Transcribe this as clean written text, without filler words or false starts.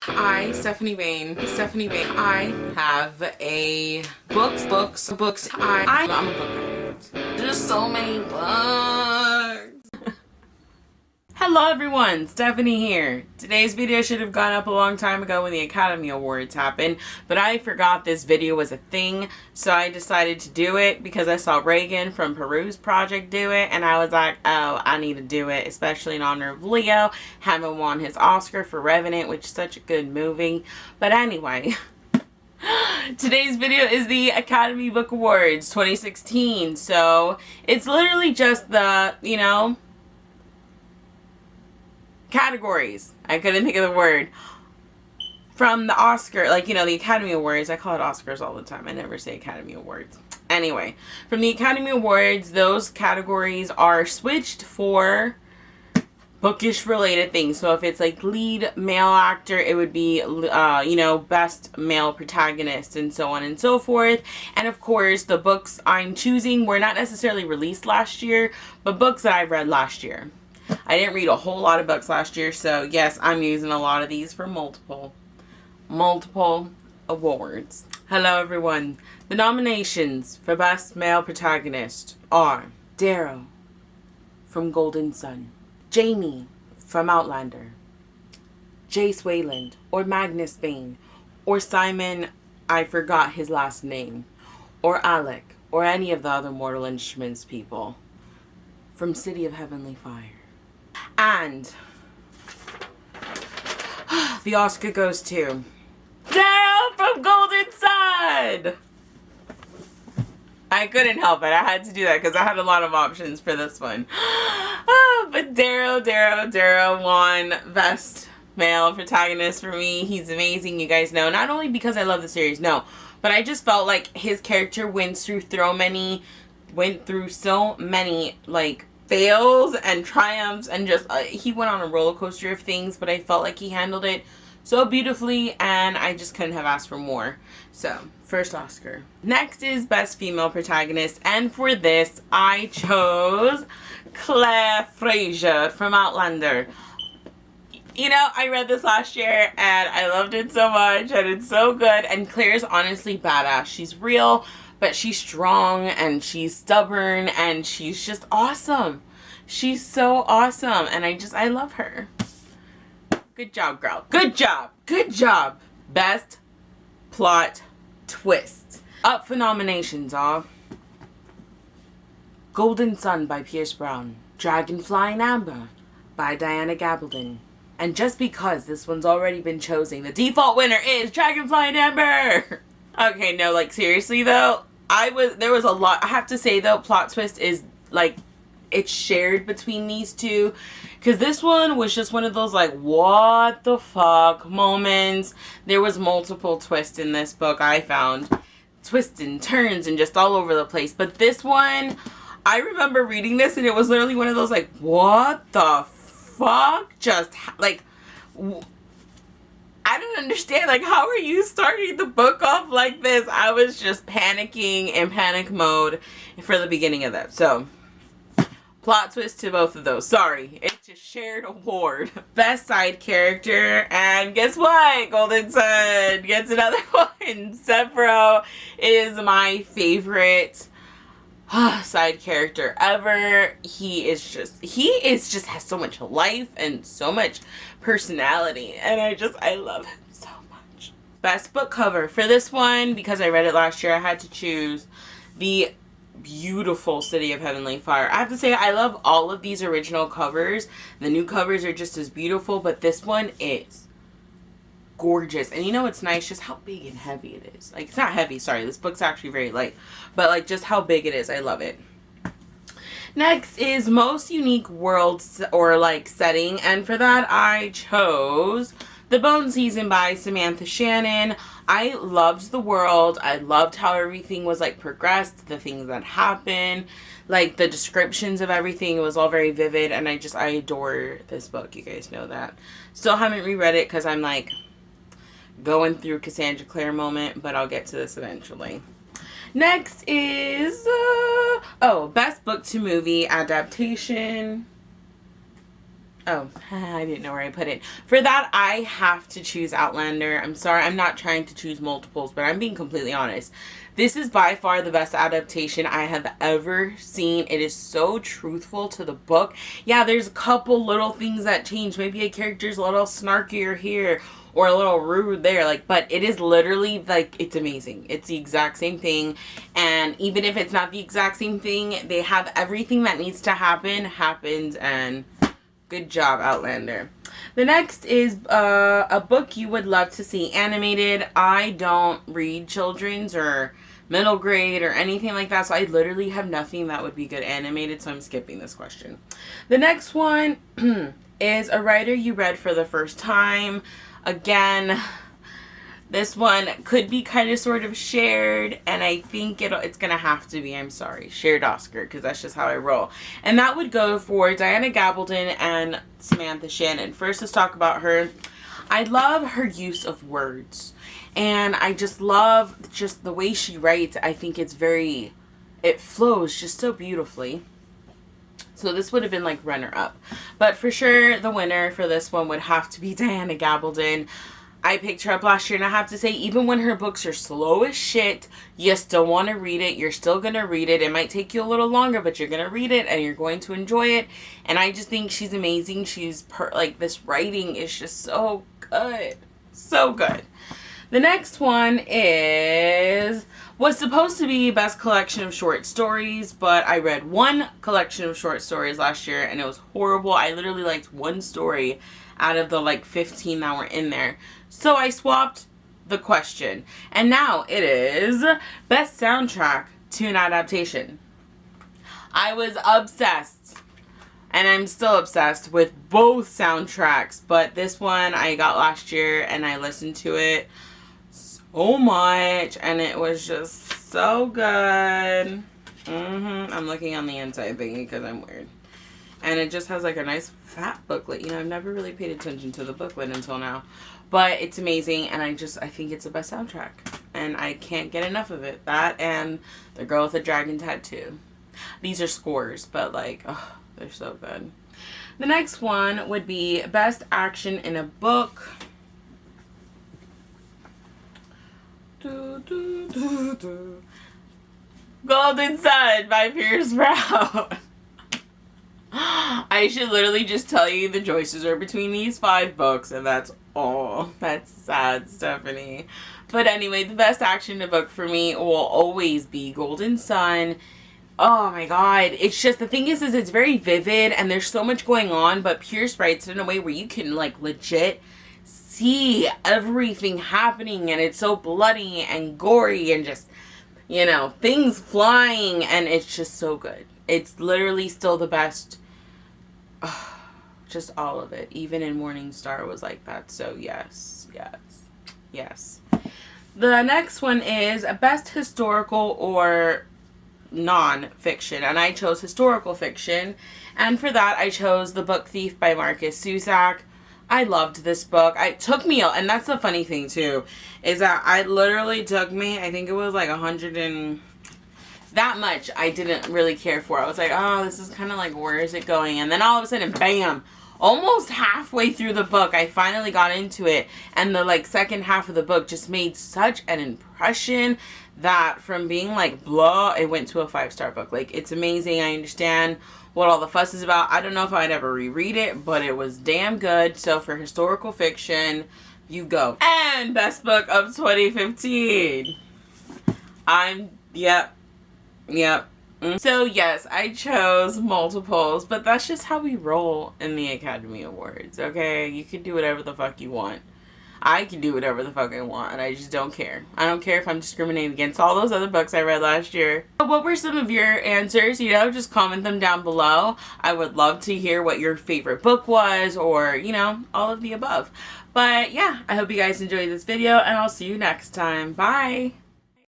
Stephanie Bain, I have a books. I'm a book nerd. There's so many books. Hello everyone, Stephanie here. Today's video should have gone up a long time ago when the Academy Awards happened, but I forgot this video was a thing, so I decided to do it because I saw Reagan from Peruse Project do it, and I was like, oh, I need to do it, especially in honor of Leo having won his Oscar for Revenant, which is such a good movie. But anyway, today's video is the Academy Book Awards 2016, so it's literally just the, categories. I couldn't think of the word. From the Oscar, the Academy Awards. I call it Oscars all the time. I never say Academy Awards. Anyway, from the Academy Awards, those categories are switched for bookish related things. So if it's like lead male actor, it would be, best male protagonist and so on and so forth. And of course, the books I'm choosing were not necessarily released last year, but books that I've read last year. I didn't read a whole lot of books last year, so yes, I'm using a lot of these for multiple awards. Hello everyone. The nominations for Best Male Protagonist are Darrow from Golden Son, Jamie from Outlander, Jace Wayland or Magnus Bane, or Simon, I forgot his last name, or Alec, or any of the other Mortal Instruments people from City of Heavenly Fire. And the Oscar goes to Darrow from Golden Son! I couldn't help it. I had to do that because I had a lot of options for this one. But Darrow won Best Male Protagonist for me. He's amazing, you guys know. Not only because I love the series, no, but I just felt like his character went through so many, fails and triumphs, and just he went on a roller coaster of things, but I felt like he handled it so beautifully, and I just couldn't have asked for more. So, first Oscar. Next is Best Female Protagonist, and for this, I chose Claire Fraser from Outlander. I read this last year, and I loved it so much, and it's so good, and Claire's honestly badass. She's real, but she's strong, and she's stubborn, and she's just awesome. She's so awesome, and I love her. Good job, girl. Good job. Best Plot Twist. Up for nominations are Golden Son by Pierce Brown, Dragonfly and Amber by Diana Gabaldon. And just because this one's already been chosen, the default winner is Dragonfly and Amber. Okay, no, seriously though, there was a lot. I have to say though, Plot Twist is it's shared between these two, because this one was just one of those what the fuck moments. There was multiple twists in this book. I found twists and turns and just all over the place, but this one, I remember reading this and it was literally one of those what the fuck, just I don't understand, how are you starting the book off like this? I was just panicking in panic mode for the beginning of that. So plot twist to both of those. Sorry, it's a shared award. Best side character, and guess what? Golden Son gets another one. Severo is my favorite side character ever. He has so much life and so much personality, and I love him so much. Best book cover for this one, because I read it last year, I had to choose the beautiful City of Heavenly Fire. I have to say, I love all of these original covers. The new covers are just as beautiful, but this one is gorgeous. And it's nice just how big and heavy it is. It's not heavy, sorry, this book's actually very light, but just how big it is. I love it. Next is Most Unique World or Setting, and for that I chose The Bone Season by Samantha Shannon. I loved the world. I loved how everything was progressed, the things that happened, the descriptions of everything. It was all very vivid, and I adore this book. You guys know that. Still haven't reread it because I'm going through Cassandra Clare moment, but I'll get to this eventually. Next is Best Book to Movie Adaptation. Oh, I didn't know where I put it. For that, I have to choose Outlander. I'm sorry, I'm not trying to choose multiples, but I'm being completely honest. This is by far the best adaptation I have ever seen. It is so truthful to the book. Yeah, there's a couple little things that change. Maybe a character's a little snarkier here or a little rude there, like, but it is literally, like, it's amazing. It's the exact same thing, and even if it's not the exact same thing, they have everything that needs to happen happens, and good job, Outlander. The next is a book you would love to see animated. I don't read children's or middle grade or anything like that, so I literally have nothing that would be good animated, so I'm skipping this question. The next one is a writer you read for the first time. Again, this one could be kind of sort of shared, and I think it's going to have to be, I'm sorry, shared Oscar, because that's just how I roll. And that would go for Diana Gabaldon and Samantha Shannon. First, let's talk about her. I love her use of words, and I just love just the way she writes. I think it's very, it flows just so beautifully. So this would have been like runner-up. But for sure, the winner for this one would have to be Diana Gabaldon. I picked her up last year, and I have to say, even when her books are slow as shit, you still want to read it. You're still going to read it. It might take you a little longer, but you're going to read it, and you're going to enjoy it. And I just think she's amazing. She's, like, this writing is just so good. So good. The next one was supposed to be best collection of short stories, but I read one collection of short stories last year, and it was horrible. I literally liked one story out of the like 15 that were in there. So I swapped the question, and now it is best soundtrack to an adaptation. I was obsessed, and I'm still obsessed with both soundtracks, but this one I got last year, and I listened to it so much, and it was just so good. I'm looking on the inside thingy because I'm weird. And it just has like a nice fat booklet. You know, I've never really paid attention to the booklet until now. But it's amazing, and I think it's the best soundtrack. And I can't get enough of it. That and The Girl with the Dragon Tattoo. These are scores, but like, oh, they're so good. The next one would be best action in a book. Golden Sun by Pierce Brown. I should literally just tell you the choices are between these 5 books, and that's all. That's sad, Stephanie. But anyway, the best action in a book for me will always be Golden Sun. Oh my god. It's just, the thing is it's very vivid, and there's so much going on, but Pierce writes it in a way where you can like legit see everything happening, and it's so bloody and gory and just, you know, things flying, and it's just so good. It's literally still the best. Just all of it. Even in Morningstar was like that. So yes, yes, yes. The next one is best historical or non-fiction, and I chose historical fiction, and for that I chose The Book Thief by Marcus Zusak. I loved this book. It took me, and that's the funny thing too, is that I literally took me, I think it was like 100 and that much I didn't really care for. I was like, oh, this is kind of like, where is it going? And then all of a sudden, bam, almost halfway through the book, I finally got into it, and the like second half of the book just made such an impression that from being like blah, it went to a 5-star book. Like, it's amazing. I understand what all the fuss is about. I don't know if I'd ever reread it, but it was damn good. So for historical fiction, you go. And best book of 2015. Yep. So yes, I chose multiples, but that's just how we roll in the Academy Awards, okay? You can do whatever the fuck you want. I can do whatever the fuck I want, and I just don't care. I don't care if I'm discriminating against all those other books I read last year. What were some of your answers? You know, just comment them down below. I would love to hear what your favorite book was, or, you know, all of the above. But yeah, I hope you guys enjoyed this video, and I'll see you next time. Bye!